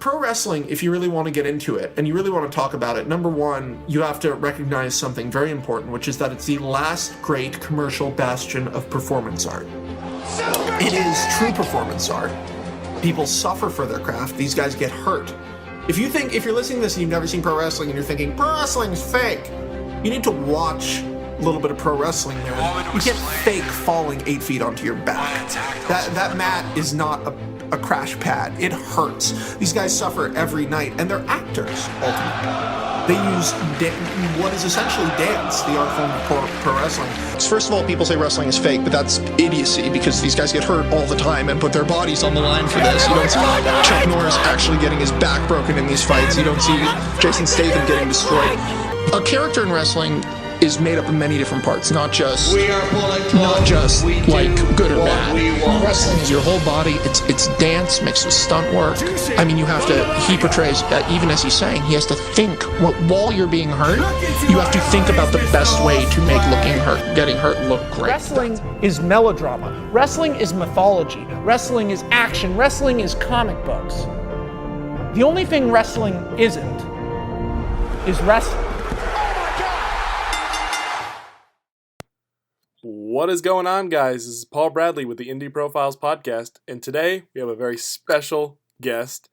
Pro wrestling, if you really want to get into it and you really want to talk about it, number one, you have to recognize something very important, which is that it's the last great commercial bastion of performance art. It is true performance art. People suffer for their craft. These guys get hurt. If you're listening to this and you've never seen pro wrestling and you're thinking, pro wrestling's fake, you need to watch a little bit of pro wrestling there. You can't fake falling 8 feet onto your back. That mat is not a crash pad. It hurts. These guys suffer every night, and they're actors, ultimately. They use what is essentially dance, the art form of pro wrestling. First of all, people say wrestling is fake, but that's idiocy, because these guys get hurt all the time and put their bodies on the line for this. You don't see Chuck Norris actually getting his back broken in these fights. You don't see Jason Statham getting destroyed. A character in wrestling is made up of many different parts, not just like good or bad. Wrestling is your whole body. It's dance mixed with stunt work. I mean, he portrays, even as he's saying, he has to think while you're being hurt. You have to think about the best way to make getting hurt look great. Wrestling is melodrama. Wrestling is mythology. Wrestling is action. Wrestling is comic books. The only thing wrestling isn't is wrestling. What is going on, guys? This is Paul Bradley with the Indie Profiles podcast, and today we have a very special guest,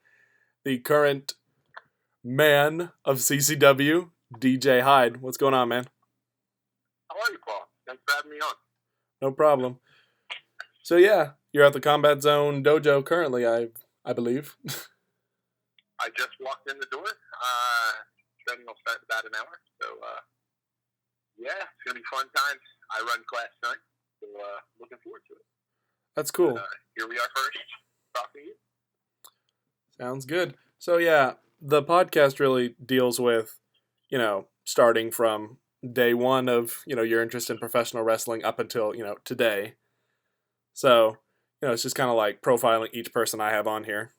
the current man of CCW, DJ Hyde. What's going on, man? How are you, Paul? Thanks for having me on. No problem. So yeah, you're at the Combat Zone Dojo currently, I believe. I just walked in the door. Training will start in about an hour, so yeah, it's gonna be fun times. I run class 9, so looking forward to it. That's cool. Here we are first, talking to you. Sounds good. So yeah, the podcast really deals with, starting from day one of, your interest in professional wrestling up until, today. So, it's just kind of like profiling each person I have on here.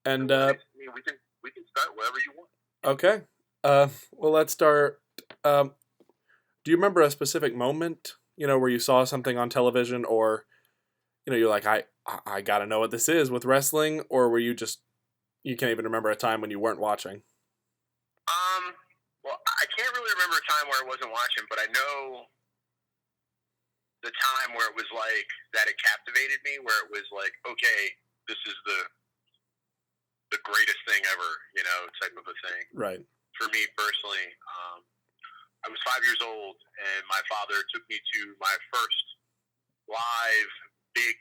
And we can start wherever you want. Okay. Well, let's start. Do you remember a specific moment, where you saw something on television, or, you're like, I gotta know what this is with wrestling, or were you can't even remember a time when you weren't watching? Well, I can't really remember a time where I wasn't watching, but I know the time where it was like that it captivated me, where it was like, okay, this is the greatest thing ever, type of a thing. Right. For me personally, I was 5 years old, and my father took me to my first live big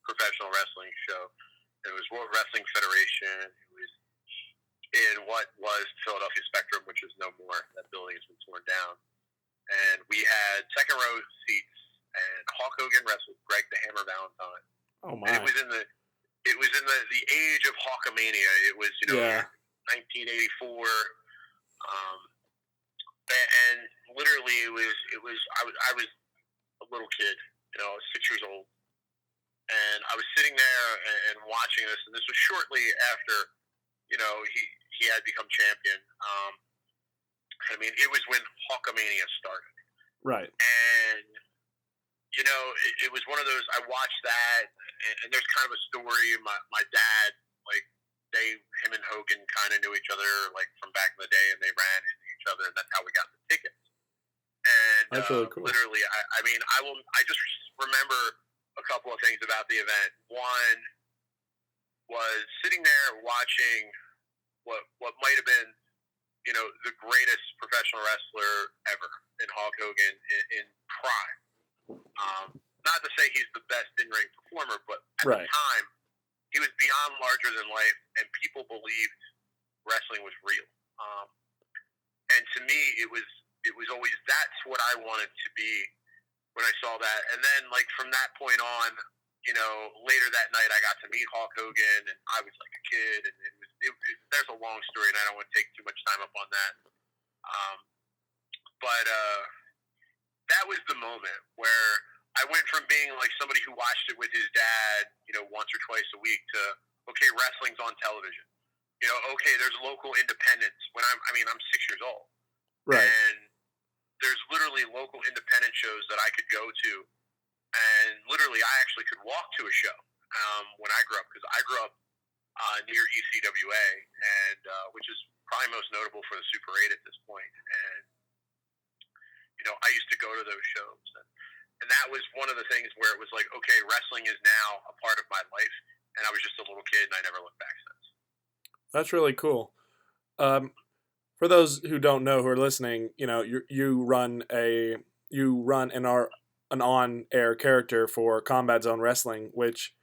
professional wrestling show. It was World Wrestling Federation. It was in what was Philadelphia Spectrum, which is no more. That building has been torn down. And we had second row seats, and Hulk Hogan wrestled Greg the Hammer Valentine. Oh my! And it was in the age of Hulkamania. It was 1984. And literally, it was. I was a little kid, I was 6 years old, and I was sitting there and watching this. And this was shortly after, he had become champion. I mean, it was when Hulkamania started, right? And it was one of those. I watched that, and there's kind of a story. My dad, him and Hogan kind of knew each other, from back in the day, and they ran into each other, and that's how we got the tickets. And that's really cool. Literally, I just remember a couple of things about the event. One was sitting there watching what might have been, the greatest professional wrestler ever in Hulk Hogan in prime. Not to say he's the best in-ring performer, but at the time, he was beyond larger than life, and people believed wrestling was real. And to me, it was always, that's what I wanted to be when I saw that. And then, from that point on, later that night, I got to meet Hulk Hogan, and I was like a kid, and there's a long story, and I don't want to take too much time up on that. But that was the moment where I went from being somebody who watched it with his dad, once or twice a week, to, okay, wrestling's on television. Okay, there's local independents. I'm 6 years old. Right. And there's literally local independent shows that I could go to. And literally, I actually could walk to a show when I grew up, because I grew up near ECWA, and which is probably most notable for the Super 8 at this point. And I used to go to those shows, and that was one of the things where it was like, okay, wrestling is now a part of my life, and I was just a little kid, and I never looked back since. That's really cool. For those who don't know, who are listening, you run an on-air character for Combat Zone Wrestling, which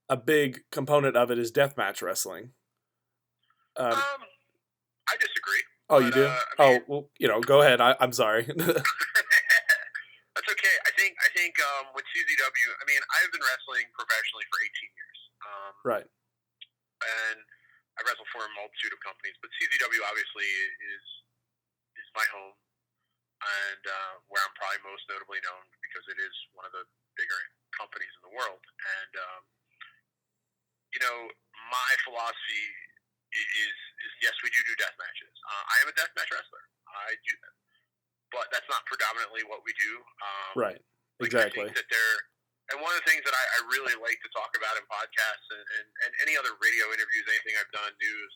a big component of it is deathmatch wrestling. I disagree. Oh, you do? Well, go ahead. I'm sorry. That's okay. I think with CZW, I've been wrestling professionally for 18 years. Right. And I wrestle for a multitude of companies, but CZW obviously is my home, and where I'm probably most notably known because it is one of the bigger companies in the world. And my philosophy is yes, we do death matches. I am a death match wrestler. I do that, but that's not predominantly what we do. Right. Exactly. I think that and one of the things that I really like to talk about in podcasts and any other radio interviews, anything I've done, news,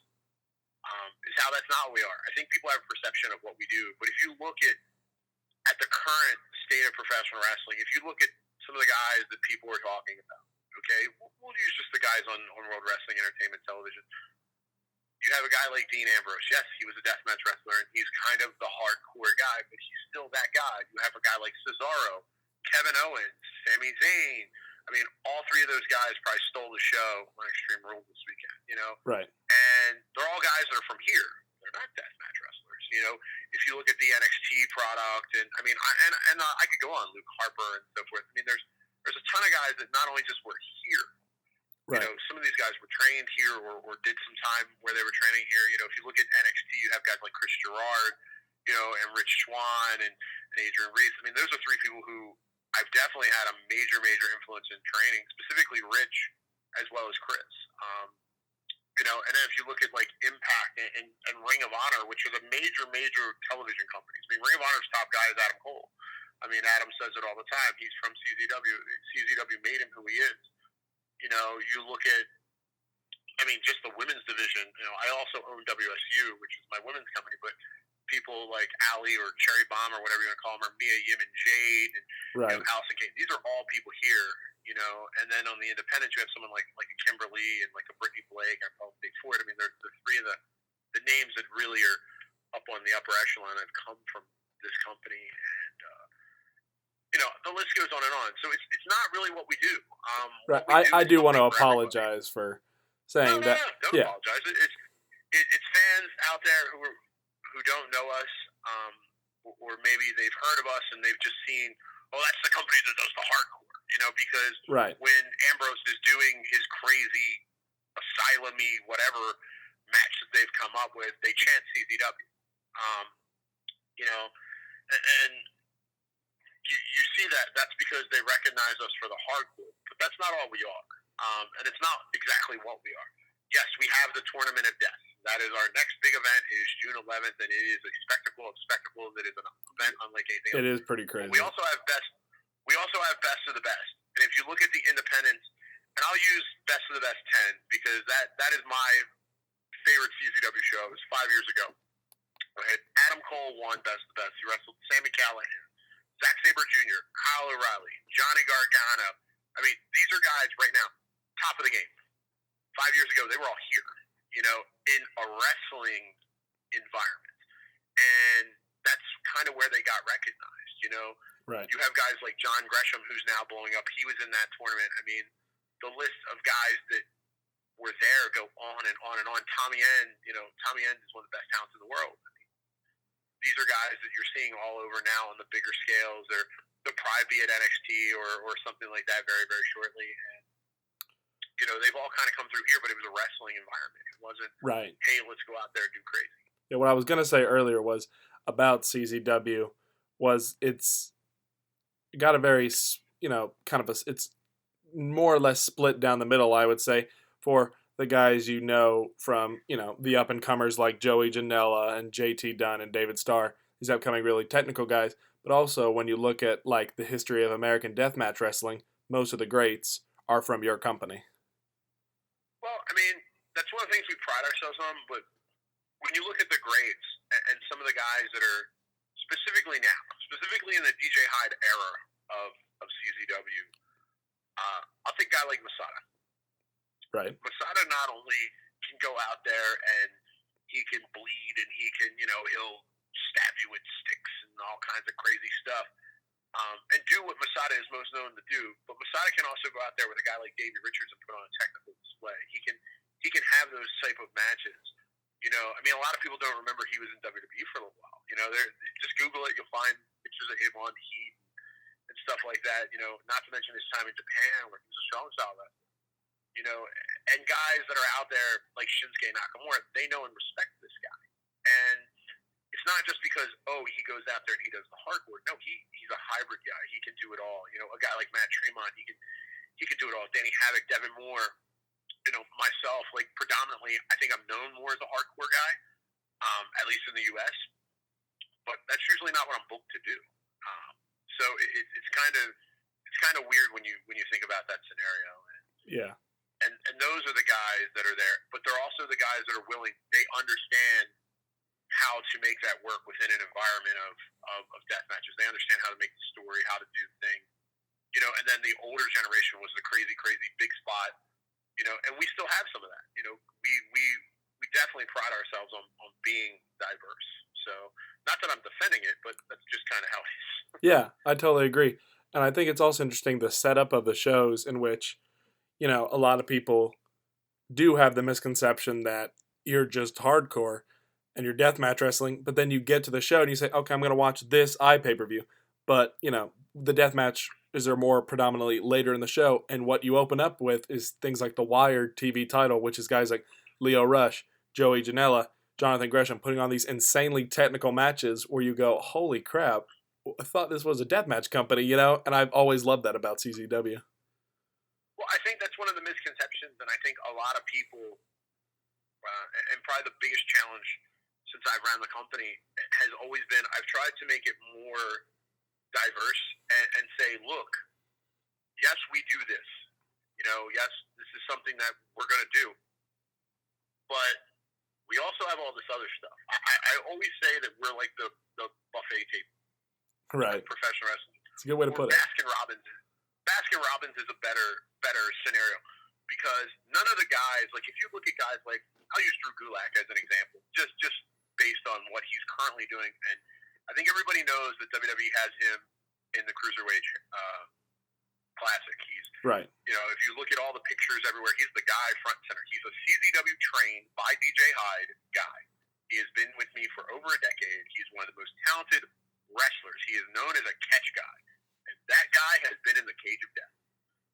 is how that's not what we are. I think people have a perception of what we do, but if you look at the current state of professional wrestling, if you look at some of the guys that people are talking about, okay, we'll use just the guys on World Wrestling Entertainment Television. You have a guy like Dean Ambrose. Yes, he was a deathmatch wrestler, and he's kind of the hardcore guy, but he's still that guy. You have a guy like Cesaro, Kevin Owens, Sami Zayn. All three of those guys probably stole the show on Extreme Rules this weekend, Right. And they're all guys that are from here. They're not deathmatch wrestlers, If you look at the NXT product, and I could go on, Luke Harper and so forth. There's a ton of guys that not only just were here, right. Some of these guys were trained here or did some time where they were training here. If you look at NXT, you have guys like Chris Gerard, and Rich Swann and Adrian Reese. Those are three people who I've definitely had a major, major influence in training, specifically Rich as well as Chris. And then if you look at like Impact and Ring of Honor, which are the major, major television companies. Ring of Honor's top guy is Adam Cole. Adam says it all the time. He's from CZW. CZW made him who he is. You look at, just the women's division. I also own WSU, which is my women's company, but people like Allie or Cherry Bomb or whatever you want to call them, or Mia Yim and Jade and right. Allison Kate. These are all people here, And then on the independents, you have someone like a Kimberly and like a Brittany Blake. I call Big Ford. They're three of the names that really are up on the upper echelon and have come from this company. And the list goes on and on. So it's not really what we do. Right. I do want to apologize for saying that. Don't apologize. It's fans out there who don't know us, or maybe they've heard of us and they've just seen, that's the company that does the hardcore. Because right. when Ambrose is doing his crazy asylum-y whatever match that they've come up with, they chant CZW. And you see that's because they recognize us for the hardcore, but that's not all we are. And it's not exactly what we are. Yes, we have the Tournament of Death. That is our next big event. It is June 11th, and it is a spectacle of spectacles. It is an event unlike anything else. It is pretty crazy. We also have best of the best. And if you look at the independents, and I'll use best of the best 10 because that is my favorite CZW show. It was 5 years ago. Right? Adam Cole won best of the best. He wrestled Sami Callihan, Zack Sabre Jr., Kyle O'Reilly, Johnny Gargano. These are guys right now, top of the game. 5 years ago, they were all here, in a wrestling environment. And that's kind of where they got recognized, Right. You have guys like John Gresham, who's now blowing up. He was in that tournament. The list of guys that were there go on and on and on. Tommy End, Tommy End is one of the best talents in the world. These are guys that you're seeing all over now on the bigger scales. They'll probably be at NXT or something like that very, very shortly. And, they've all kind of come through here, but it was a wrestling environment. It wasn't, right. Hey, let's go out there and do crazy. Yeah, what I was going to say earlier was about CZW was it's got a very, it's more or less split down the middle, I would say, for the guys from, the up-and-comers like Joey Janela and JT Dunn and David Starr, these upcoming really technical guys. But also, when you look at, like, the history of American deathmatch wrestling, most of the greats are from your company. Well, that's one of the things we pride ourselves on. But when you look at the greats and some of the guys that are specifically now, specifically in the DJ Hyde era of CZW, I'll take a guy like Masada. Right. Masada not only can go out there and he can bleed and he can, he'll stab you with sticks and all kinds of crazy stuff, and do what Masada is most known to do. But Masada can also go out there with a guy like Davey Richards and put on a technical display. He can have those type of matches. A lot of people don't remember he was in WWE for a little while. Just Google it, you'll find pictures of him on Heat and stuff like that. Not to mention his time in Japan where he was a strong style wrestler. And guys that are out there like Shinsuke Nakamura, they know and respect this guy. And it's not just because, he goes out there and he does the hardcore. No, he's a hybrid guy. He can do it all. A guy like Matt Tremont, he can do it all. Danny Havoc, Devin Moore, myself, like predominantly, I think I'm known more as a hardcore guy, at least in the U.S. But that's usually not what I'm booked to do. So it's kind of weird when you think about that scenario. Yeah. And those are the guys that are there, but they're also the guys that are willing. They understand how to make that work within an environment of death matches. They understand how to make the story, how to do things. And then the older generation was the crazy big spot. And we still have some of that. We definitely pride ourselves on being diverse. So not that I'm defending it, but that's just kind of how it is. Yeah, I totally agree. And I think it's also interesting the setup of the shows in which, a lot of people do have the misconception that you're just hardcore and you're deathmatch wrestling, but then you get to the show and you say, okay, I'm going to watch this pay-per-view. But, the deathmatch is there more predominantly later in the show, and what you open up with is things like the Wired TV title, which is guys like Leo Rush, Joey Janela, Jonathan Gresham putting on these insanely technical matches where you go, holy crap, I thought this was a deathmatch company, and I've always loved that about CZW. Well, I think that's one of the misconceptions, and I think a lot of people, and probably the biggest challenge since I've ran the company has always been I've tried to make it more diverse and say, look, yes, we do this. Yes, this is something that we're going to do. But we also have all this other stuff. I always say that we're like the buffet table. Right. Professional wrestling. It's a good way to put it. Baskin Robbins is a better scenario because none of the guys, like if you look at guys like, I'll use Drew Gulak as an example, just based on what he's currently doing. And I think everybody knows that WWE has him in the Cruiserweight Classic. He's right. If you look at all the pictures everywhere, he's the guy front and center. He's a CZW trained by DJ Hyde guy. He has been with me for over a decade. He's one of the most talented wrestlers. He is known as a catch guy. And that guy has been in the cage of death.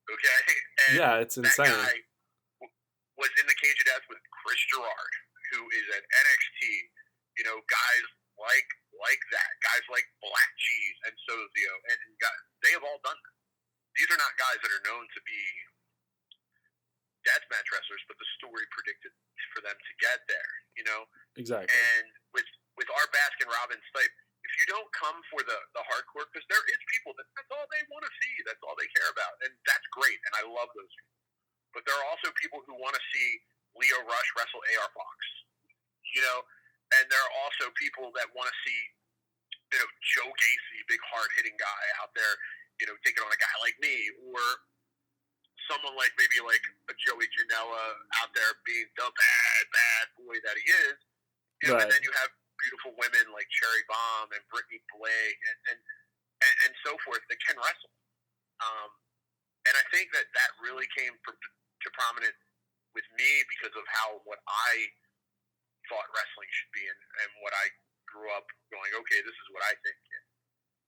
Okay? And yeah, it's insane. That guy was in the cage of death with Chris Gerard, who is at NXT. Guys like that. Guys like Black Cheese and Sozio. And guys, they have all done that. These are not guys that are known to be deathmatch wrestlers, but the story predicted for them to get there, Exactly. And with our Baskin Robbins type, if you don't come for the hardcore, because there is people that's all they want to see, that's all they care about, and that's great, and I love those people. But there are also people who want to see Leo Rush wrestle AR Fox, and there are also people that want to see, Joe Gacy, big hard-hitting guy out there, taking on a guy like me, or someone like maybe like a Joey Janela out there being the bad boy that he is, right. And then you have beautiful women like Cherry Bomb and Brittany Blake and so forth that can wrestle. And I think that really came to prominent with me because of what I thought wrestling should be and what I grew up going, okay, this is what I think and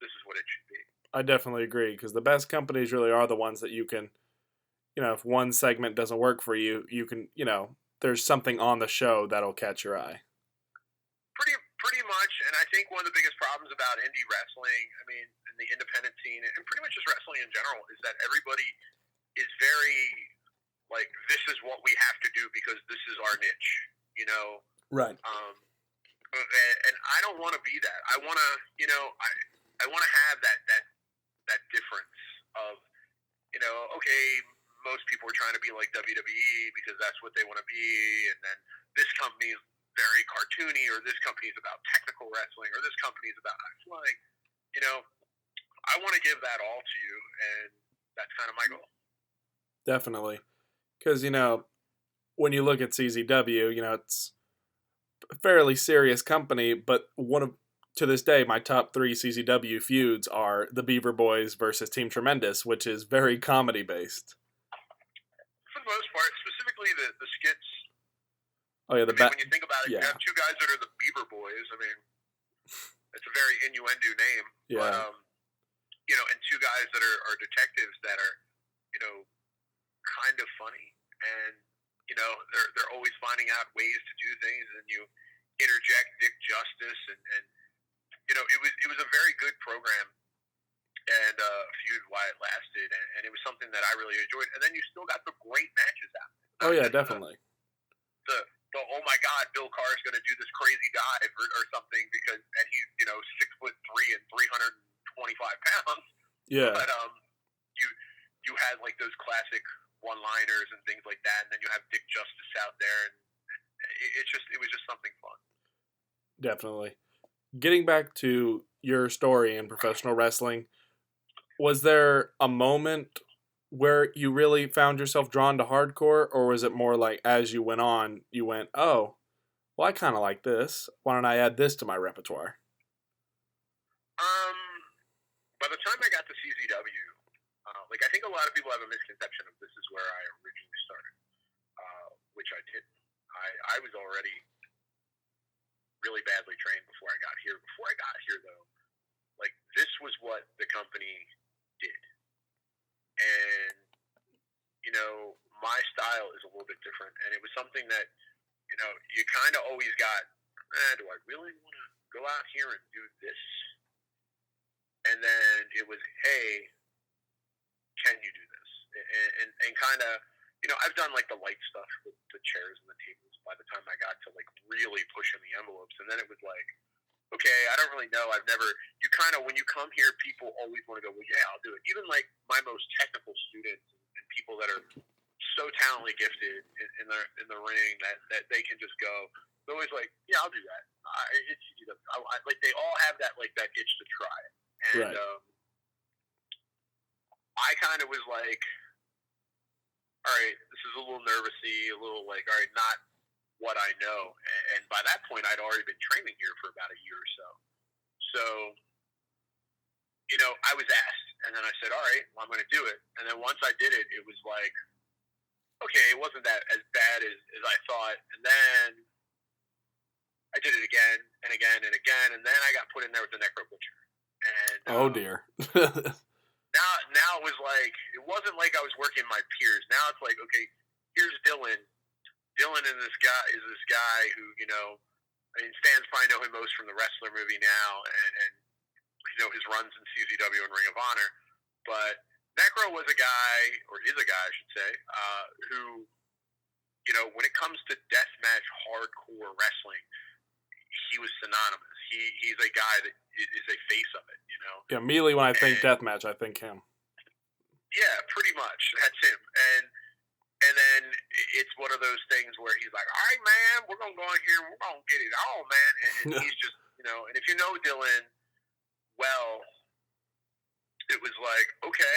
this is what it should be. I definitely agree because the best companies really are the ones that you can, if one segment doesn't work for you, you can, there's something on the show that'll catch your eye. Pretty much, and I think one of the biggest problems about indie wrestling, in the independent scene, and pretty much just wrestling in general, is that everybody is very, like, this is what we have to do because this is our niche, Right. And I don't want to be that. I want to, I want to have that difference of, okay, most people are trying to be like WWE because that's what they want to be, and then this company is very cartoony, or this company is about technical wrestling, or this company is about high flying. You know, I want to give that all to you, and that's kind of my goal. Definitely. Because, when you look at CZW, it's a fairly serious company, but to this day, my top 3 CZW feuds are the Beaver Boys versus Team Tremendous, which is very comedy based. For the most part, specifically the skits. Oh yeah, when you think about it, yeah. You have 2 guys that are the Beaver Boys. I mean, it's a very innuendo name. Yeah. But, and 2 guys that are detectives that are, kind of funny, and they're always finding out ways to do things, and you interject Dick Justice, and it was a very good program, and feud while it lasted, and it was something that I really enjoyed. And then you still got the great matches out there. Oh yeah, definitely. The oh my God, Bill Carr is going to do this crazy dive or something and he's 6'3" and 325 pounds. Yeah. But you had like those classic one-liners and things like that, and then you have Dick Justice out there, and it was just something fun. Definitely. Getting back to your story in professional wrestling, was there a moment where you really found yourself drawn to hardcore, or was it more like as you went on, you went, oh, well, I kind of like this. Why don't I add this to my repertoire? By the time I got to CZW, I think a lot of people have a misconception of this is where I originally started, which I didn't. I was already really badly trained before I got here. Before I got here, though, this was what the company did. And, my style is a little bit different. And it was something that, you kind of always got, do I really want to go out here and do this? And then it was, hey, can you do this? And kind of, I've done the light stuff with the chairs and the tables by the time I got to really pushing the envelopes. And then it was okay, I don't really know. When you come here, people always want to go, well, yeah, I'll do it. Even my most technical students and people that are so talently gifted in the ring that they can just go, they're always yeah, I'll do that. It's they all have that that itch to try it. And right. I kind of was all right, this is a little nervousy, a little all right, not what I know. And by that point, I'd already been training here for about a year or so. So, I was asked, and then I said, all right, well, I'm going to do it. And then once I did it, it was okay, it wasn't that as bad as I thought. And then I did it again and again and again, and then I got put in there with the Necro Butcher. And oh dear. Now it was it wasn't like I was working my peers. Now it's okay, here's Dylan. Dylan is this guy who, fans probably know him most from the Wrestler movie now, and his runs in CZW and Ring of Honor. But Necro was a guy, or is a guy, I should say, who, when it comes to deathmatch hardcore wrestling, he was synonymous. He's a guy that is a face of it, Yeah, immediately when I think deathmatch, I think him. Yeah, pretty much. That's him. And then it's one of those things where he's all right, man, we're going to go in here and we're going to get it all, man. And he's just, and if you know Dylan well, it was okay,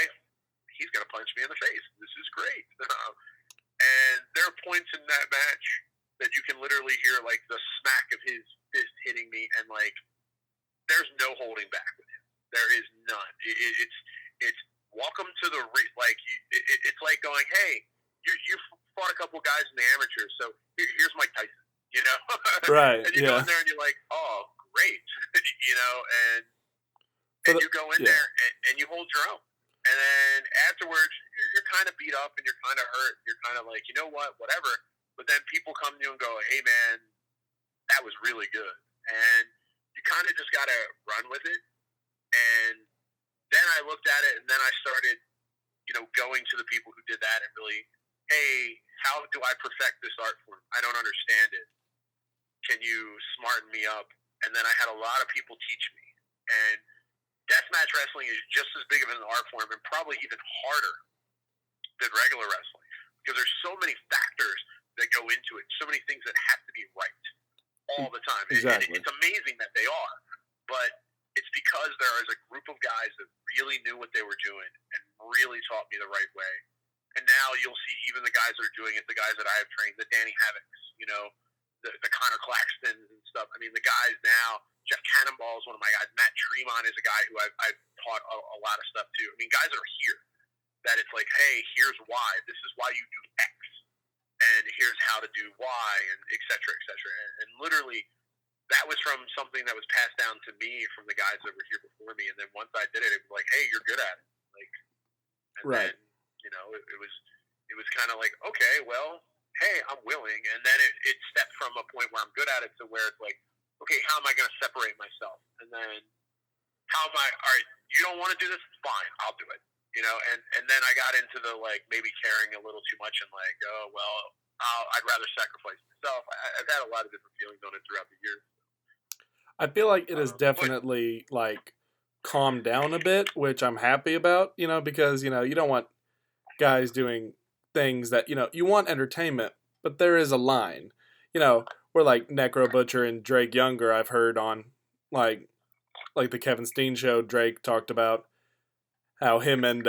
he's going to punch me in the face. This is great. And there are points in that match that you can literally hear the smack of his fist hitting me, and there's no holding back with him. There is none. It's welcome to the it's like going, hey, you fought a couple guys in the amateurs, so here's Mike Tyson, Right. And you go in there and you're oh, great, and you go in there and you hold your own. And then afterwards, you're kind of beat up and you're kind of hurt. You're kind of you know what, whatever. But then people come to you and go, hey, man, that was really good. And you kind of just got to run with it. And then I looked at it, and then I started, going to the people who did that and really, hey, how do I perfect this art form? I don't understand it. Can you smarten me up? And then I had a lot of people teach me. And deathmatch wrestling is just as big of an art form, and probably even harder than regular wrestling because there's so many factors that go into it, so many things that have to be right all the time. Exactly. And it's amazing that they are, but it's because there is a group of guys that really knew what they were doing and really taught me the right way. And now you'll see even the guys that are doing it, the guys that I have trained, the Danny Havocks, the Connor Claxtons and stuff. I mean, the guys now, Jeff Cannonball is one of my guys. Matt Tremont is a guy who I've taught a lot of stuff to. I mean, guys that are here, that it's like, hey, here's why. This is why you do X. And here's how to do Y, and et cetera, et cetera. And literally, that was from something that was passed down to me from the guys that were here before me. And then once I did it, it was like, hey, you're good at it. Then, it was kind of like, okay, well, hey, I'm willing. And then it stepped from a point where I'm good at it to where it's like, okay, how am I going to separate myself? And then all right, you don't want to do this? Fine, I'll do it. And then I got into the, maybe caring a little too much and oh, well, I'd rather sacrifice myself. I've had a lot of different feelings on it throughout the years. I feel like it has definitely, calmed down a bit, which I'm happy about, because, you don't want guys doing things that, you want entertainment, but there is a line, where, Necro Butcher and Drake Younger, I've heard on, like the Kevin Steen show, Drake talked about how him and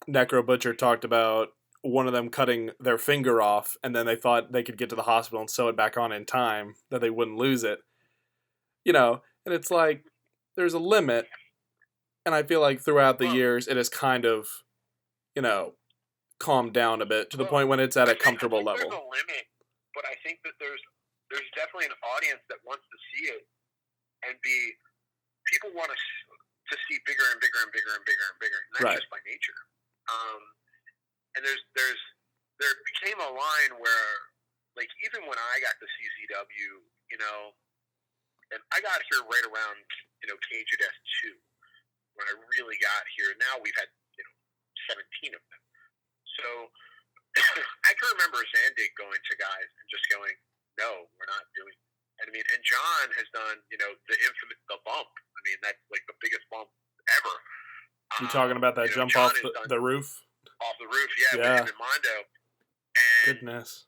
Necro Butcher talked about one of them cutting their finger off, and then they thought they could get to the hospital and sew it back on in time, that they wouldn't lose it. And it's like, there's a limit, and I feel like throughout the years, it has kind of, calmed down a bit to the point when it's at a comfortable level. There's a limit, but I think that there's definitely an audience that wants to see it, and people want to see bigger and bigger and bigger and bigger and bigger, and that's just by nature. And there became a line where, even when I got to CZW, and I got here right around, Cage of Death 2, when I really got here. Now we've had, 17 of them. So I can remember Zandig going to guys and just going, no, we're not doing it. And I mean, and John has done, the infamous, the bump. I mean, that's the biggest bump ever. You talking about that jump off the roof? Off the roof, yeah. With him and Mondo. And goodness.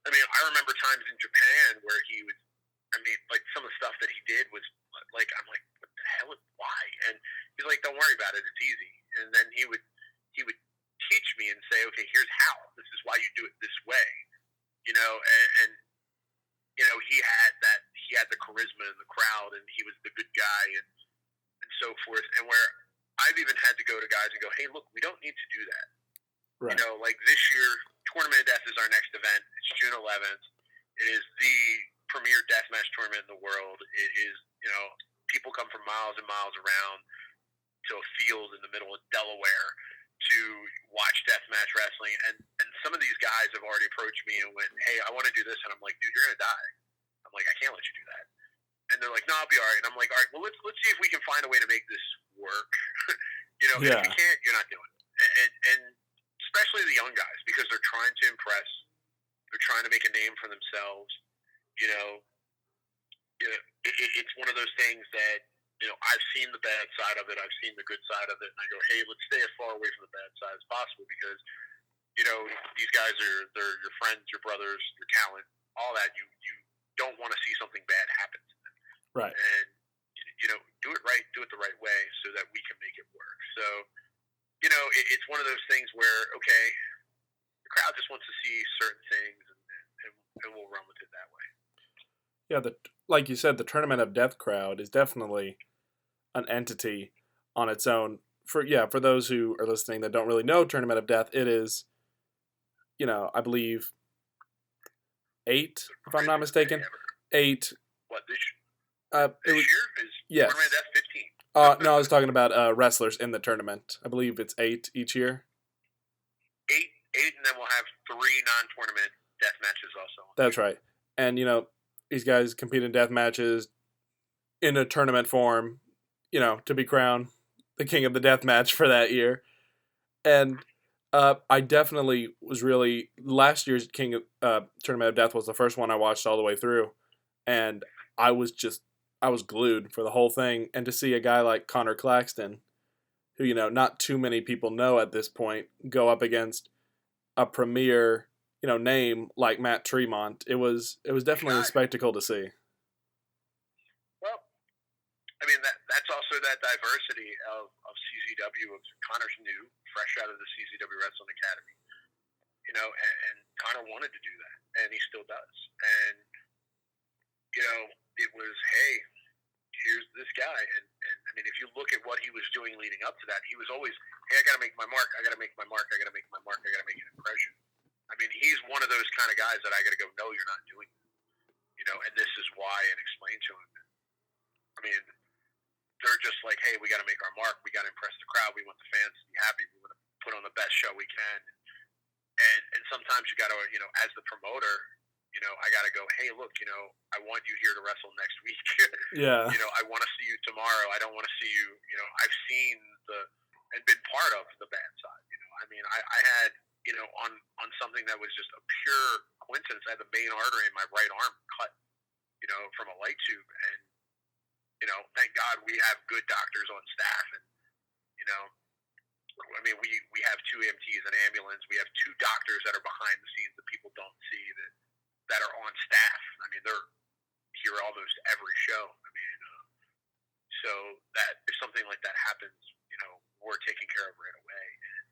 I mean, I remember times in Japan where he was, some of the stuff that he did was I'm like, what the hell? Why? And he's like, don't worry about it. It's easy. And then he would teach me and say, okay, here's how. This is why you do it this way. And he had the charisma in the crowd, and he was the good guy, and so forth. And where I've even had to go to guys and go, hey, look, we don't need to do that. Right. This year, Tournament of Death is our next event. It's June 11th. It is the premier deathmatch tournament in the world. It is, people come from miles and miles around to a field in the middle of Delaware to watch deathmatch wrestling. And some of these guys have already approached me and went, hey, I want to do this. And I'm like, dude, you're going to die. I'm like, I can't let you do that. And they're like, no, I'll be all right. And I'm like, all right, well, let's see if we can find a way to make this work. If you can't, you're not doing it. And especially the young guys, because they're trying to impress. They're trying to make a name for themselves. It's one of those things that, I've seen the bad side of it. I've seen the good side of it. And I go, hey, let's stay as far away from the bad side as possible because, these guys they're your friends, your brothers, your talent, all that. You don't want to see something bad happen to them. Right. And, do it right, do it the right way so that we can make it work. So, it's one of those things where, okay, the crowd just wants to see certain things and we'll run with it that way. Yeah, like you said, the Tournament of Death crowd is definitely an entity on its own. For those who are listening that don't really know Tournament of Death, it is, I believe 8, if I'm not mistaken. 8. What, this year? Is yes. Tournament of Death 15? No, I was talking about wrestlers in the tournament. I believe it's 8 each year. 8, and then we'll have 3 non-tournament death matches also. That's right. And, these guys compete in death matches in a tournament form, to be crowned the king of the death match for that year. And I definitely was really, last year's Tournament of Death was the first one I watched all the way through. And I was glued for the whole thing. And to see a guy like Connor Claxton, who, not too many people know at this point, go up against a premier, name like Matt Tremont, it was definitely a spectacle to see. Well, I mean, that's also that diversity of CZW, of Connor's new, fresh out of the CZW Wrestling Academy, and Connor wanted to do that, and he still does. And, it was, hey, here's this guy. And I mean, if you look at what he was doing leading up to that, he was always, hey, I got to make my mark. I got to make my mark. I got to make my mark. I got to make an impression. I mean, he's one of those kind of guys that I got to go, no, you're not doing that. And this is why, and explain to him. I mean, they're just like, hey, we got to make our mark. We got to impress the crowd. We want the fans to be happy. We want to put on the best show we can. And sometimes you got to, as the promoter, I got to go, hey, look, I want you here to wrestle next week. Yeah. I want to see you tomorrow. I don't want to see you, I've seen and been part of the bad side. I mean, I had, on something that was just a pure coincidence, I had the main artery in my right arm cut, from a light tube. And, thank God we have good doctors on staff. And, I mean, we have 2 EMTs, an ambulance. We have 2 doctors that are behind the scenes that people don't see that are on staff. I mean, they're here almost every show. I mean, so that if something like that happens, we're taken care of right away. And,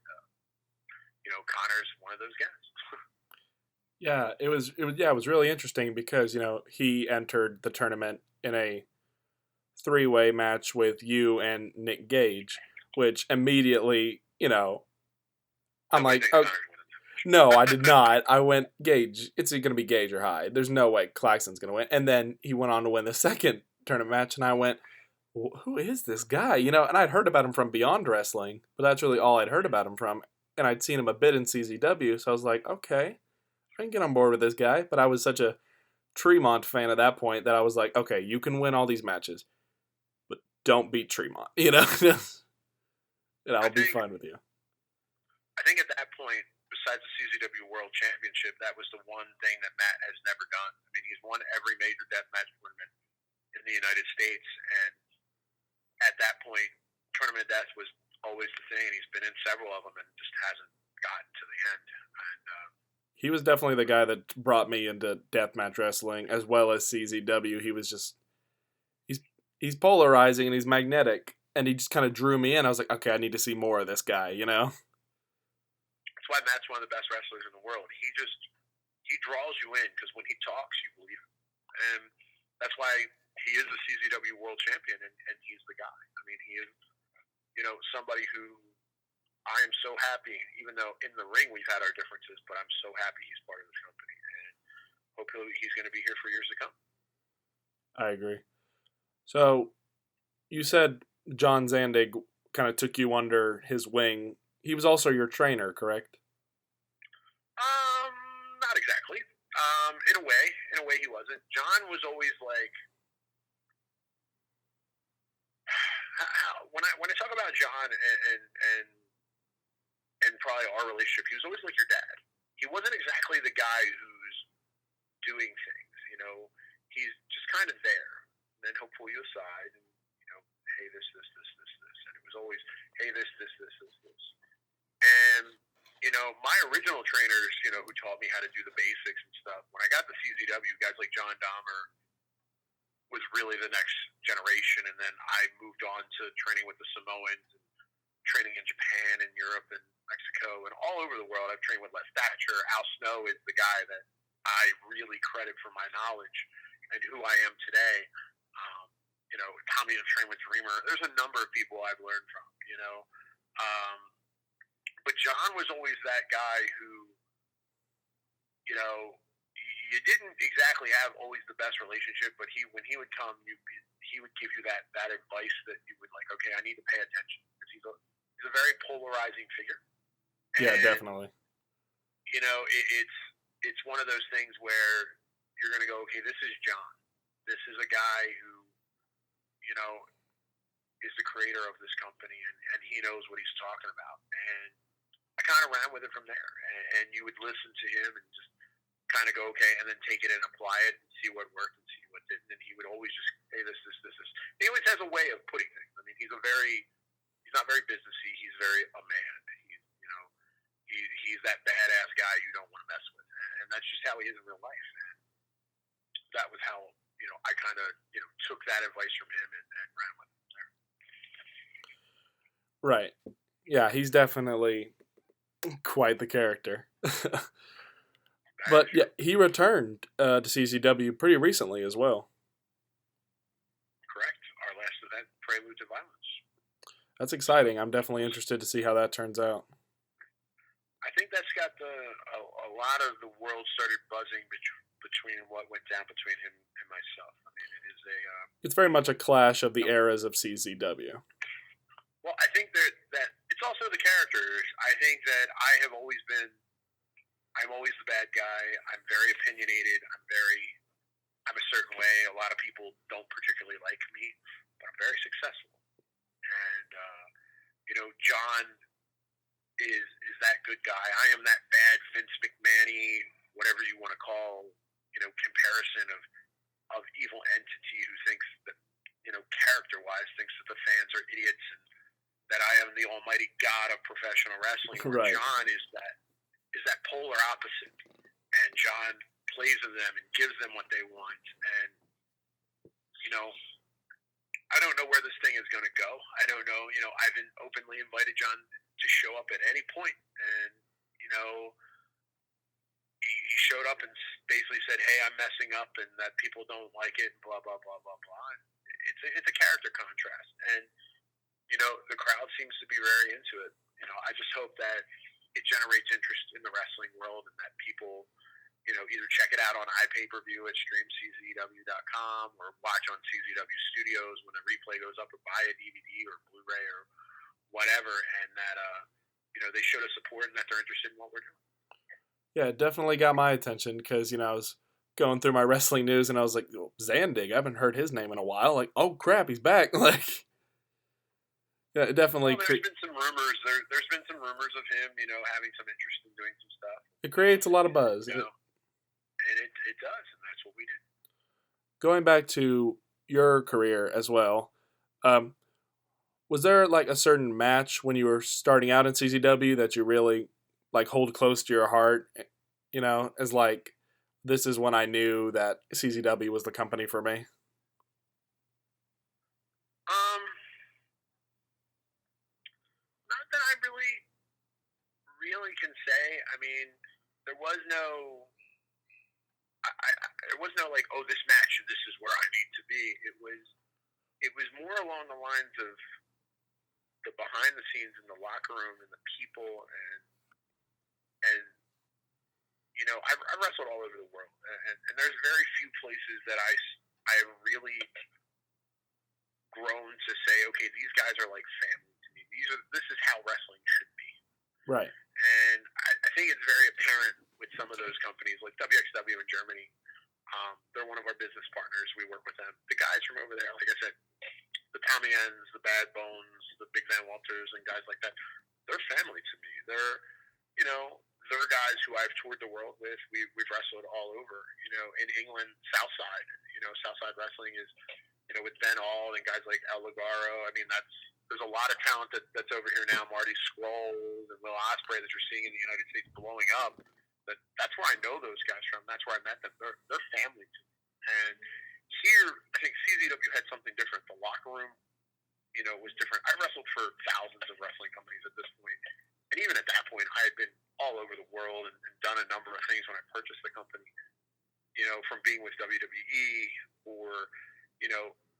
Connor's one of those guys. Yeah, it was really interesting because, he entered the tournament in a 3-way match with you and Nick Gage, which immediately, I'm like, oh, no, I did not. I went, Gage, it's going to be Gage or Hyde. There's no way Claxton's going to win. And then he went on to win the second tournament match, and I went, who is this guy? And I'd heard about him from Beyond Wrestling, but that's really all I'd heard about him from. And I'd seen him a bit in CZW, so I was like, okay, I can get on board with this guy. But I was such a Tremont fan at that point that I was like, okay, you can win all these matches, but don't beat Tremont, and I'll be fine with you. I think at that point, besides the CZW World Championship, that was the one thing that Matt has never done. I mean, he's won every major deathmatch tournament in the United States, and at that point, Tournament of Death was always the thing. He's been in several of them and just hasn't gotten to the end. And he was definitely the guy that brought me into deathmatch wrestling as well as CZW. He was just he's polarizing and he's magnetic, and he just kind of drew me in. I was like, okay, I need to see more of this guy, That's why Matt's one of the best wrestlers in the world. He draws you in because when he talks, you believe him. And that's why he is the CZW World Champion, and he's the guy. I mean, he is, somebody who I am so happy, even though in the ring we've had our differences, but I'm so happy he's part of this company, and hopefully he's going to be here for years to come. I agree. So, you said John Zandig kind of took you under his wing. He was also your trainer, correct? Not exactly. In a way he wasn't. John was always like, when I talk about John and probably our relationship, he was always like your dad. He wasn't exactly the guy who's doing things, he's just kind of there. And then he'll pull you aside and, hey, this. And it was always, hey, this. And, my original trainers, who taught me how to do the basics and stuff, when I got to CZW, guys like John Dahmer was really the next generation. And then I moved on to training with the Samoans and training in Japan and Europe and Mexico and all over the world. I've trained with Les Thatcher. Al Snow is the guy that I really credit for my knowledge and who I am today. Tommy has trained with Dreamer. There's a number of people I've learned from, but John was always that guy who, you didn't exactly have always the best relationship, but when he would come, he would give you that advice that you would like, okay, I need to pay attention, because he's a very polarizing figure. Yeah, definitely. It's one of those things where you're going to go, okay, this is John. This is a guy who, is the creator of this company, and he knows what he's talking about. And I kind of ran with it from there. And you would listen to him and just kind of go, okay, and then take it and apply it and see what worked and see what didn't. And he would always just say this. He always has a way of putting things. I mean, he's not very businessy. He's very a man. He he's that badass guy you don't want to mess with, and that's just how he is in real life. That was how I kind of took that advice from him and ran with it there. Right. Yeah, he's definitely quite the character. But yeah, he returned to CZW pretty recently as well. Correct. Our last event, Prelude to Violence. That's exciting. I'm definitely interested to see how that turns out. I think that's got a lot of the world started buzzing between what went down between him and myself. I mean, it is a. It's very much a clash of the eras of CZW. Well, I think that it's also the characters. I think that I'm always the bad guy. I'm very opinionated. I'm a certain way. A lot of people don't particularly like me, but I'm very successful. And John is that good guy. I am that bad Vince McMahon-y, whatever you want to call, comparison of evil entity who thinks that, character-wise, thinks that the fans are idiots and that I am the almighty god of professional wrestling. Right. John is that polar opposite, and John plays with them and gives them what they want. And I don't know where this thing is going to go. I don't know. I've openly invited John to show up at any point, and he showed up and basically said, "Hey, I'm messing up, and that people don't like it, and blah blah blah blah blah." And it's a character contrast, and the crowd seems to be very into it. I just hope that it generates interest in the wrestling world, and that people, either check it out on iPay-per-view at streamczw.com or watch on CZW Studios when the replay goes up, or buy a DVD or Blu-ray or whatever, and that they show the support and that they're interested in what we're doing. Yeah, it definitely got my attention because, I was going through my wrestling news and I was like, oh, Zandig, I haven't heard his name in a while. Like, oh crap, he's back. Like, yeah, it definitely. Well, there's been some rumors. There's been some rumors of him, having some interest in doing some stuff. It creates a lot of buzz. And it does, and that's what we did. Going back to your career as well, was there like a certain match when you were starting out in CZW that you really like hold close to your heart? As like, this is when I knew that CZW was the company for me. Not that I really can say. I mean, there was no like, oh, this match, this is where I need to be. It was more along the lines of the behind the scenes in the locker room and the people, and I wrestled all over the world, and there's very few places that I have really grown to say, okay, these guys are like family to me. This is how wrestling should be. Right. And I think it's very apparent with some of those companies, like WXW in Germany. They're one of our business partners. We work with them. The guys from over there, like I said, the Tommy Ends, the Bad Bones, the Big Van Walters, and guys like that, they're family to me. They're guys who I've toured the world with. We've wrestled all over. In England, Southside. Southside Wrestling is, with Ben Auld and guys like El Ligaro. I mean, there's a lot of talent that's over here now. Marty Scrolls and Will Ospreay that you're seeing in the United States blowing up. That's where I know those guys from. That's where I met them. They're family to me. And here, I think CZW had something different. The locker room, was different. I wrestled for thousands of wrestling companies at this point. And even at that point, I had been all over the world and done a number of things when I purchased the company. From being with WWE or,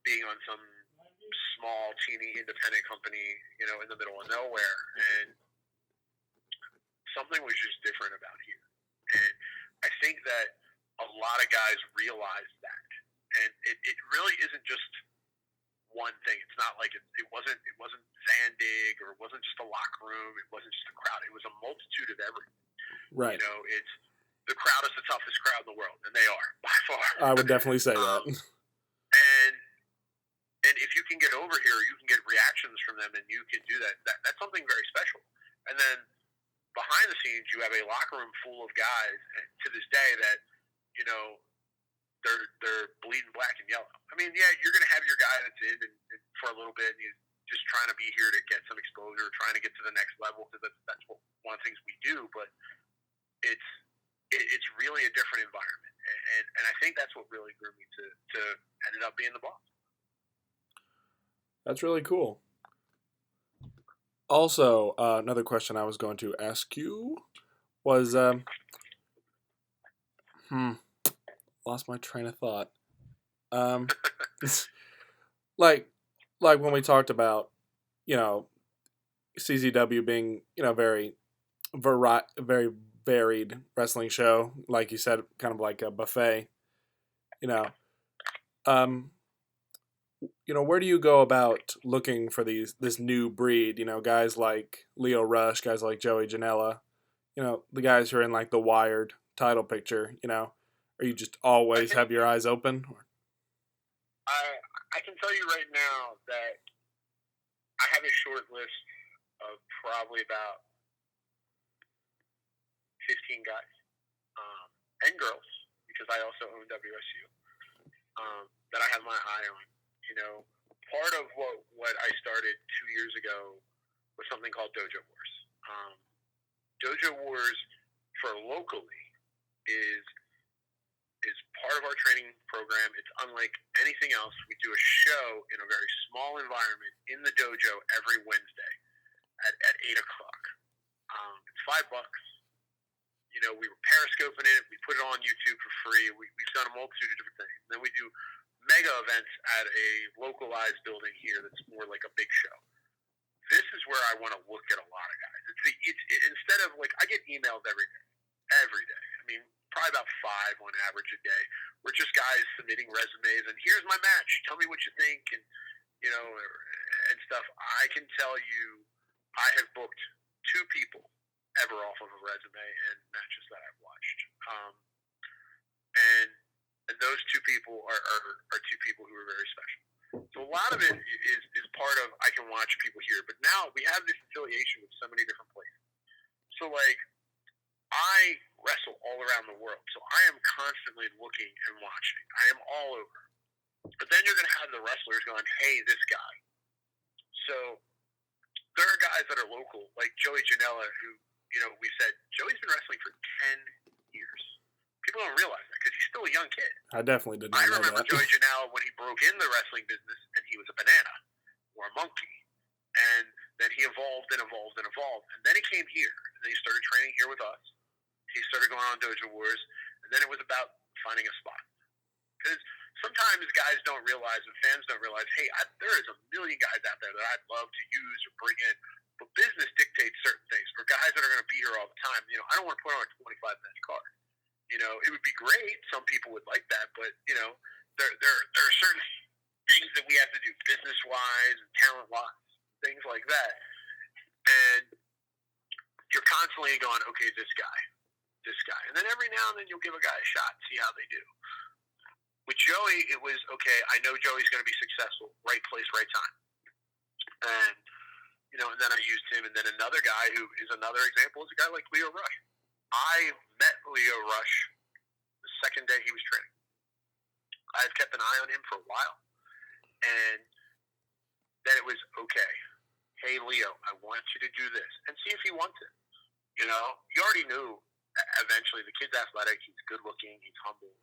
being on some small, teeny, independent company, in the middle of nowhere. And something was just different about here. And I think that a lot of guys realize that. And it really isn't just one thing. It's not like it wasn't Zandig, or it wasn't just a locker room. It wasn't just a crowd. It was a multitude of everything. Right. It's the crowd is the toughest crowd in the world, and they are by far. I would definitely say that. And if you can get over here, you can get reactions from them, and you can do that. That's something very special. And then behind the scenes, you have a locker room full of guys to this day that, they're bleeding black and yellow. I mean, yeah, you're going to have your guy that's in and for a little bit, and he's just trying to be here to get some exposure, trying to get to the next level, because that's of things we do, but it's really a different environment, and I think that's what really grew me to ended up being the boss. That's really cool. Also, another question I was going to ask you was, lost my train of thought. like when we talked about, CZW being, very very varied wrestling show, like you said, kind of like a buffet. Where do you go about looking for this new breed? Guys like Leo Rush, guys like Joey Janela, the guys who are in like the Wired title picture. Or you just always have your eyes open? I can tell you right now that I have a short list of probably about 15 guys and girls, because I also own WSU, that I have my eye on. Part of what I started 2 years ago was something called Dojo Wars. Dojo Wars for locally is part of our training program. It's unlike anything else. We do a show in a very small environment in the dojo every Wednesday at 8 o'clock. It's $5. We were periscoping it. We put it on YouTube for free. We've done a multitude of different things. And then we do mega events at a localized building here that's more like a big show. This is where I want to look at a lot of guys. It's instead of like, I get emails every day. I mean, probably about 5 on average a day. We're just guys submitting resumes and here's my match. Tell me what you think, and and stuff. I can tell you, I have booked 2 people ever off of a resume and matches that I've watched. And those 2 people are 2 people who are very special. So a lot of it is part of, I can watch people here, but now we have this affiliation with so many different places. So like, I wrestle all around the world, so I am constantly looking and watching. I am all over. But then you're going to have the wrestlers going, hey, this guy. So there are guys that are local, like Joey Janela, who, we said, Joey's been wrestling for 10 years. People don't realize that because he's still a young kid. I definitely did not know that. I remember Joey Janela when he broke in the wrestling business and he was a banana or a monkey. And then he evolved and evolved and evolved. And then he came here. And then he started training here with us. He started going on Dojo Wars. And then it was about finding a spot. Because sometimes guys don't realize and fans don't realize, hey, there is a million guys out there that I'd love to use or bring in. But business dictates certain things. For guys that are going to be here all the time, I don't want to put on a 25-match card. It would be great. Some people would like that, but there are certain things that we have to do business-wise and talent-wise, things like that. And you're constantly going, okay, this guy. And then every now and then you'll give a guy a shot, see how they do. With Joey, it was, okay, I know Joey's going to be successful, right place, right time. And, and then I used him. And then another guy who is another example is a guy like Leo Rush. I met Leo Rush the second day he was training. I've kept an eye on him for a while. And then it was, okay, hey, Leo, I want you to do this. And see if he wants it. You already knew eventually the kid's athletic. He's good looking. He's humble.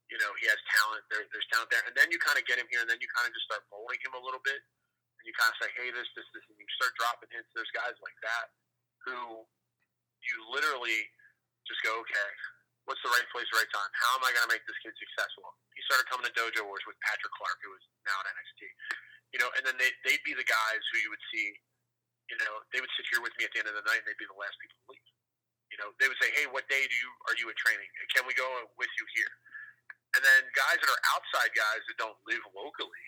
He has talent. There's talent there. And then you kind of get him here, and then you kind of just start molding him a little bit. And you kind of say, hey, this, and you start dropping hints. There's guys like that who you literally just go, okay, what's the right place, right time? How am I going to make this kid successful? He started coming to Dojo Wars with Patrick Clark, who is now at NXT. And then they'd be the guys who you would see, they would sit here with me at the end of the night, and they'd be the last people to leave. They would say, hey, what day are you at training? Can we go with you here? And then guys that are outside guys that don't live locally,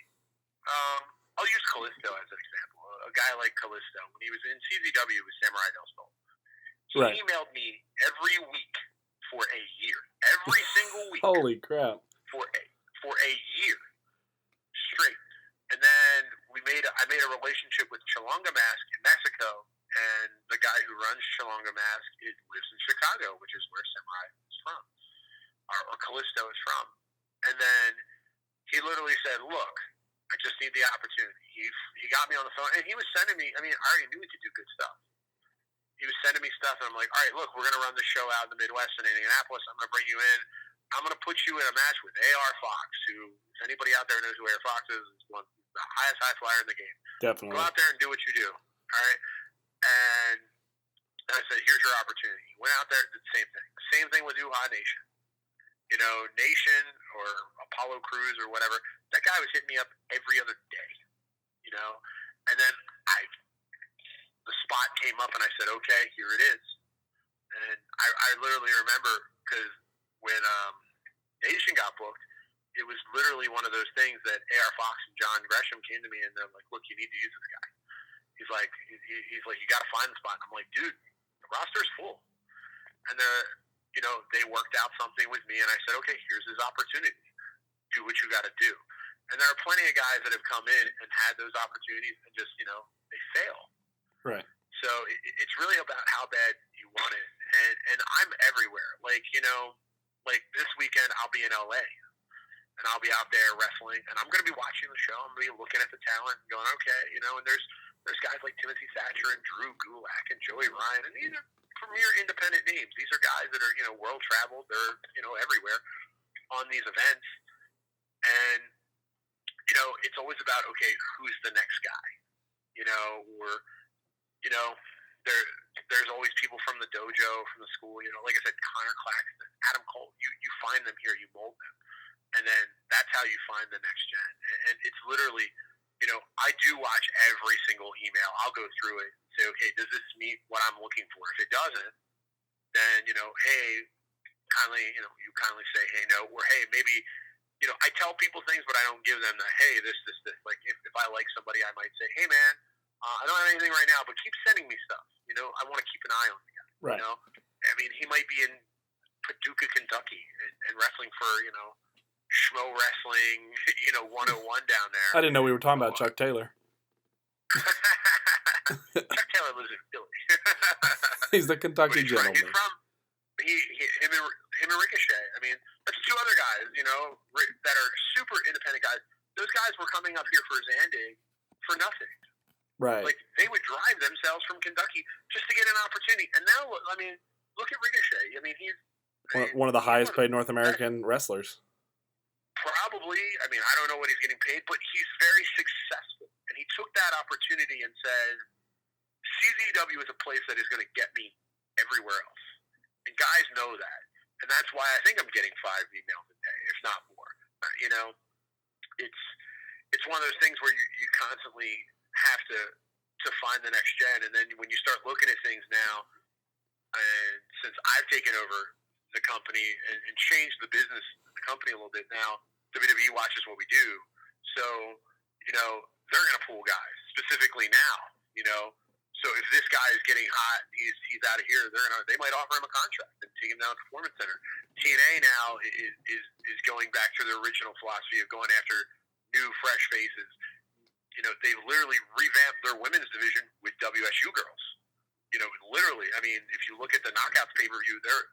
I'll use Callisto as an example. A guy like Callisto, when he was in CZW with Samurai Del Sol, he emailed me every week for a year. Every single week. Holy crap. For a year straight. And then I made a relationship with Chilanga Mask in Mexico, and the guy who runs Chilanga Mask lives in Chicago, which is where Samurai is from, or Callisto is from. And then he literally said, look, I just need the opportunity. He got me on the phone, and he was sending me, I already knew he could do good stuff. he was sending me stuff, and I'm like, all right, look, we're going to run the show out in the Midwest in Indianapolis. I'm going to bring you in. I'm going to put you in a match with A.R. Fox, who, if anybody out there knows who A.R. Fox is the highest high flyer in the game. Definitely. Go out there and do what you do. All right? And I said, here's your opportunity. Went out there, did the same thing. Same thing with Hyde Nation. Nation or Apollo Crews or whatever, that guy was hitting me up every other day. And then the spot came up and I said, okay, here it is. And I literally remember, because when Nation got booked, it was literally one of those things that A.R. Fox and John Gresham came to me and they're like, look, you need to use this guy. He's like, you got to find the spot. And I'm like, dude, the roster's full. And they worked out something with me, and I said, okay, here's his opportunity. Do what you got to do. And there are plenty of guys that have come in and had those opportunities and just, they fail. Right. So it's really about how bad you want it. And I'm everywhere. Like this weekend I'll be in LA, and I'll be out there wrestling, and I'm going to be watching the show. I'm going to be looking at the talent and going, okay, and there's guys like Timothy Thatcher and Drew Gulak and Joey Ryan, and these are premier independent names. These are guys that are, world traveled. They're, everywhere on these events. And, it's always about, okay, who's the next guy? There's always people from the dojo, from the school, like I said, Connor Claxton, Adam Cole. You find them here, you mold them. And then that's how you find the next gen. And it's literally, I do watch every single email. I'll go through it and say, okay, does this meet what I'm looking for? If it doesn't, then, hey, you kindly say, hey, no, or hey, maybe, I tell people things, but I don't give them the, hey, this. Like, if I like somebody, I might say, hey, man, I don't have anything right now, but keep sending me stuff. I want to keep an eye on the guy. Right. I mean, he might be in Paducah, Kentucky, and wrestling for, Schmo Wrestling, 101 down there. I didn't know we were talking about Chuck Taylor. Chuck Taylor lives in Philly. He's the Kentucky gentleman. He's from him and Ricochet. I mean, that's two other guys, that are super independent guys. Those guys were coming up here for Zandig for nothing. Right. Like, they would drive themselves from Kentucky just to get an opportunity. And now, I mean, look at Ricochet. I mean, he's one of the highest paid North American wrestlers. Probably. I mean, I don't know what he's getting paid, but he's very successful. And he took that opportunity and said, CZW is a place that is going to get me everywhere else. And guys know that. And that's why I think I'm getting 5 emails a day, if not more. It's one of those things where you constantly have to find the next gen. And then when you start looking at things now, and since I've taken over the company and changed the business, the company a little bit now, WWE watches what we do. So, they're going to pull guys, specifically now, So if this guy is getting hot, he's out of here, they might offer him a contract and take him down to Performance Center. TNA now is going back to their original philosophy of going after new, fresh faces. They've literally revamped their women's division with WSU girls. Literally, I mean, if you look at the Knockouts pay-per-view, they're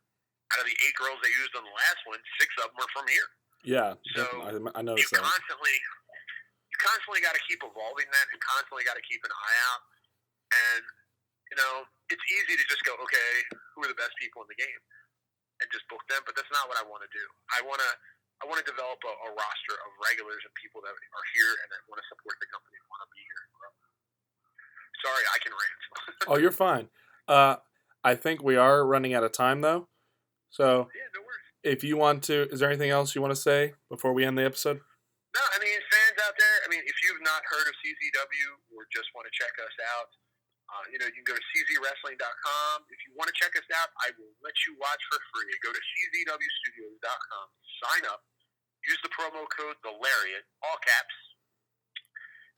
out of the 8 girls they used on the last one, 6 of them are from here. Yeah, so I noticed that. You constantly got to keep evolving that, and constantly got to keep an eye out. And it's easy to just go, okay, who are the best people in the game, and just book them. But that's not what I want to do. I want to develop a roster of regulars and people that are here and that want to support the company and want to be here and grow. Sorry, I can rant. Oh, you're fine. I think we are running out of time, though. So, yeah, no worries. If you want to, is there anything else you want to say before we end the episode? No, I mean, fans out there, if you've not heard of CZW or just want to check us out, you can go to czwrestling.com. If you want to check us out, I will let you watch for free. Go to czwstudios.com, sign up, use the promo code TheLariat, all caps,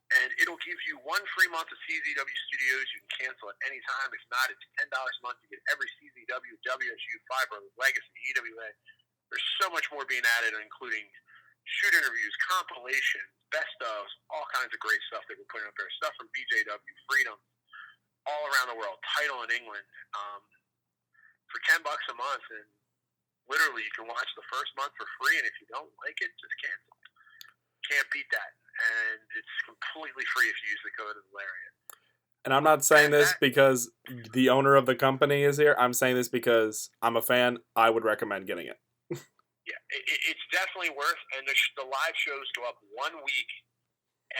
and it'll give you 1 free month of CZW Studios. You can cancel at any time. If not, it's $10 a month. You get every CZW, WSU, Five Brothers, Legacy, EWA. There's so much more being added, including shoot interviews, compilations, best ofs, all kinds of great stuff that we're putting up there. Stuff from BJW, Freedom, all around the world. Title in England for $10 a month, and literally you can watch the first month for free. And if you don't like it, just cancel. Can't beat that. And it's completely free if you use the code of the Lariat. And I'm not saying this because the owner of the company is here. I'm saying this because I'm a fan. I would recommend getting it. Yeah, it's definitely worth, and the live shows go up 1 week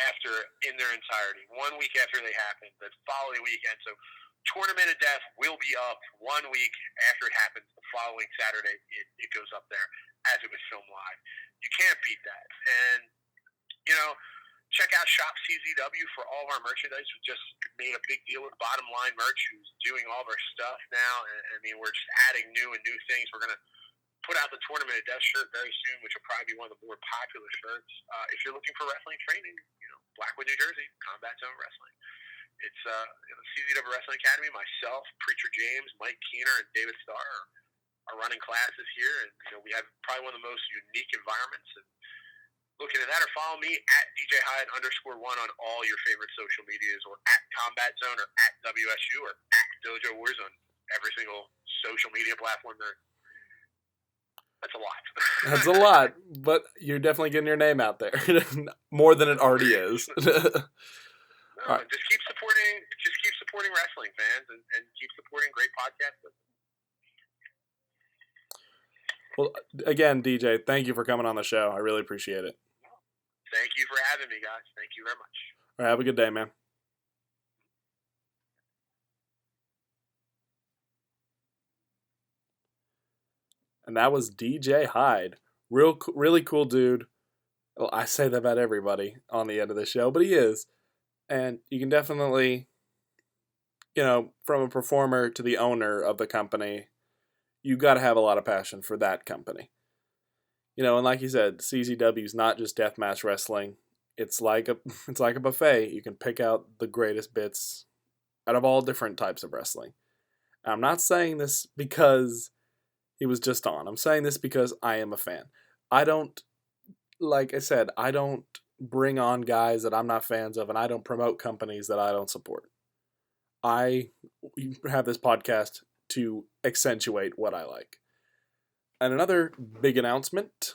after in their entirety, 1 week after they happen, the following weekend. So Tournament of Death will be up 1 week after it happens. The following Saturday, it goes up there as it was filmed live. You can't beat that. And, check out Shop CZW for all of our merchandise. We just made a big deal with Bottom Line Merch, who's doing all of our stuff now. And, we're just adding new things. We're going to put out the Tournament of Death shirt very soon, which will probably be one of the more popular shirts. If you're looking for wrestling training, Blackwood, New Jersey, Combat Zone Wrestling. It's CZW Wrestling Academy. Myself, Preacher James, Mike Keener, and David Starr are running classes here, and we have probably one of the most unique environments. And look into that, or follow me at DJ Hyde _1 on all your favorite social medias, or at Combat Zone, or at WSU, or at Dojo Wars on every single social media platform there. That's a lot. That's a lot, but you're definitely getting your name out there more than it already is. Right. Just keep supporting wrestling fans, and keep supporting great podcasts. Well, again, DJ, thank you for coming on the show. I really appreciate it. Thank you for having me, guys. Thank you very much. All right, have a good day, man. And that was DJ Hyde. Really cool dude. Well, I say that about everybody on the end of the show, but he is. And you can definitely, from a performer to the owner of the company, you got to have a lot of passion for that company. And like you said, CZW is not just deathmatch wrestling. It's like a buffet. You can pick out the greatest bits out of all different types of wrestling. And I'm not saying this because he was just on. I'm saying this because I am a fan. Like I said, I don't bring on guys that I'm not fans of, and I don't promote companies that I don't support. I have this podcast to accentuate what I like. And another big announcement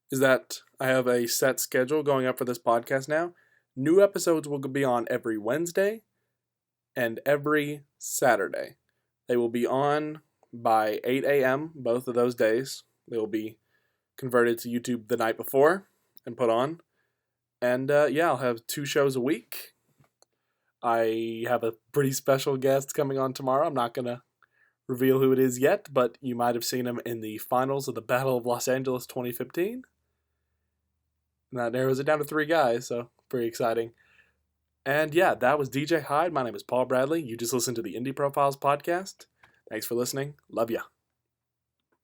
is that I have a set schedule going up for this podcast now. New episodes will be on every Wednesday and every Saturday. They will be on by 8 a.m. both of those days. They will be converted to YouTube the night before and put on. And I'll have 2 shows a week. I have a pretty special guest coming on tomorrow. I'm not going to reveal who it is yet, but you might have seen him in the finals of the Battle of Los Angeles 2015. And that narrows it down to 3 guys, so pretty exciting. And that was DJ Hyde. My name is Paul Bradley. You just listened to the Indie Profiles podcast. Thanks for listening. Love ya.